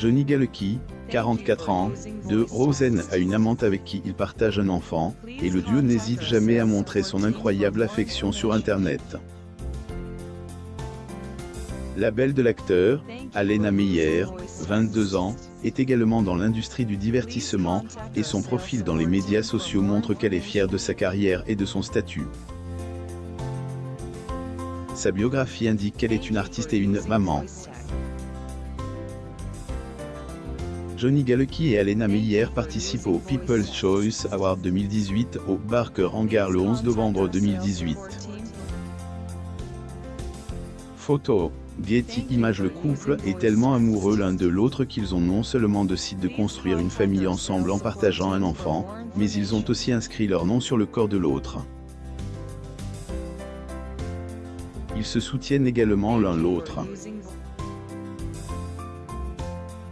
Johnny Galecki, 44 ans, de Rosen a une amante avec qui il partage un enfant, et le duo n'hésite jamais à montrer son incroyable affection sur Internet. La belle de l'acteur, Alena Meyer, 22 ans, est également dans l'industrie du divertissement, et son profil dans les médias sociaux montre qu'elle est fière de sa carrière et de son statut. Sa biographie indique qu'elle est une artiste et une maman. Johnny Galecki et Alena Meyer participent au People's Choice Award 2018 au Barker Hangar le 11 novembre 2018. Photo. Getty Images. Le couple est tellement amoureux l'un de l'autre qu'ils ont non seulement décidé de construire une famille ensemble en partageant un enfant, mais ils ont aussi inscrit leur nom sur le corps de l'autre. Ils se soutiennent également l'un l'autre.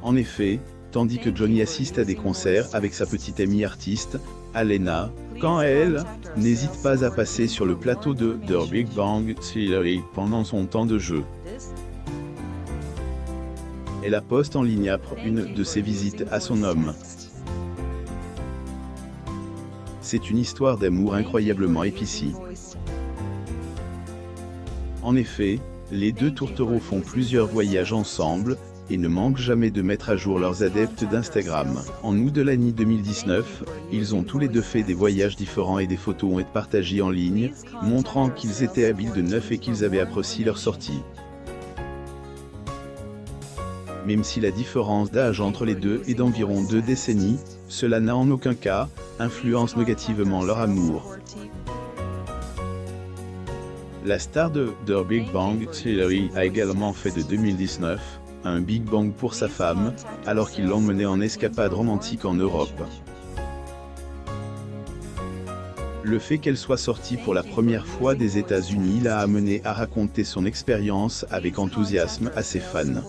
En effet, tandis que Johnny assiste à des concerts avec sa petite amie artiste, Alena, quand elle n'hésite pas à passer sur le plateau de The Big Bang Theory pendant son temps de jeu. Elle a posté en ligne après une de ses visites à son homme. C'est une histoire d'amour incroyablement épicée. En effet, les deux tourtereaux font plusieurs voyages ensemble, et ne manquent jamais de mettre à jour leurs adeptes d'Instagram. En août de l'année 2019, ils ont tous les deux fait des voyages différents et des photos ont été partagées en ligne, montrant qu'ils étaient habiles de neuf et qu'ils avaient apprécié leur sortie. Même si la différence d'âge entre les deux est d'environ 2 décennies, cela n'a en aucun cas influencé négativement leur amour. La star de The Big Bang Theory a également fait de 2019 un Big Bang pour sa femme, alors qu'il l'emmenait en escapade romantique en Europe. Le fait qu'elle soit sortie pour la première fois des États-Unis l'a amené à raconter son expérience avec enthousiasme à ses fans.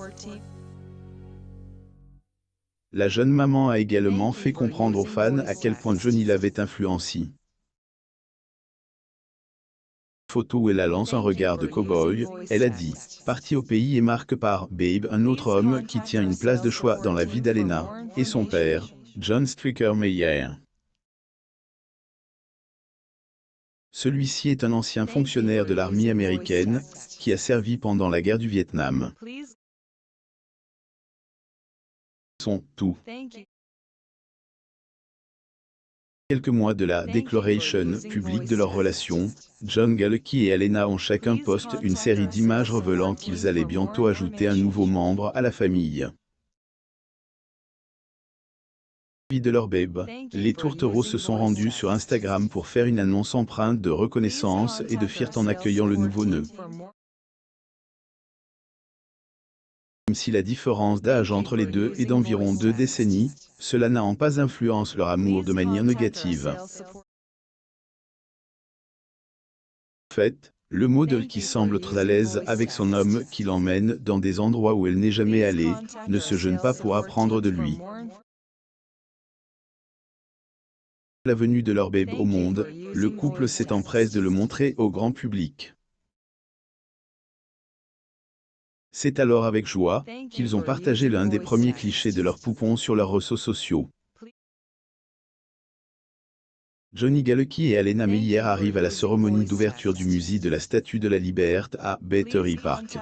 La jeune maman a également fait comprendre aux fans à quel point Johnny l'avait influencé. Photo où elle lance un regard de cow-boy, elle a dit « Parti au pays et marque par Babe, un autre homme qui tient une place de choix dans la vie d'Alena, et son père, John Stricker Meyer. Celui-ci est un ancien fonctionnaire de l'armée américaine, qui a servi pendant la guerre du Vietnam. Son tout. Quelques mois de la déclaration publique de leur relation, John Galecki et Alena ont chacun posté une série d'images révélant qu'ils allaient bientôt ajouter un nouveau membre à la famille. De leur babe, les tourtereaux se sont rendus sur Instagram pour faire une annonce empreinte de reconnaissance et de fierté en accueillant le nouveau-né. Même si la différence d'âge entre les deux est d'environ 2 décennies, cela n'a pas influencé leur amour de manière négative. En fait, le modèle qui semble très à l'aise avec son homme qui l'emmène dans des endroits où elle n'est jamais allée, ne se gêne pas pour apprendre de lui. La venue de leur bébé au monde, le couple s'est empressé de le montrer au grand public. C'est alors avec joie qu'ils ont partagé l'un des premiers clichés de leur poupon sur leurs réseaux sociaux. Johnny Galecki et Alena Meyer arrivent à la cérémonie d'ouverture du musée de la Statue de la Liberté à Battery Park.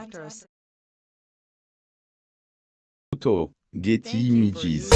Photo. Getty Images.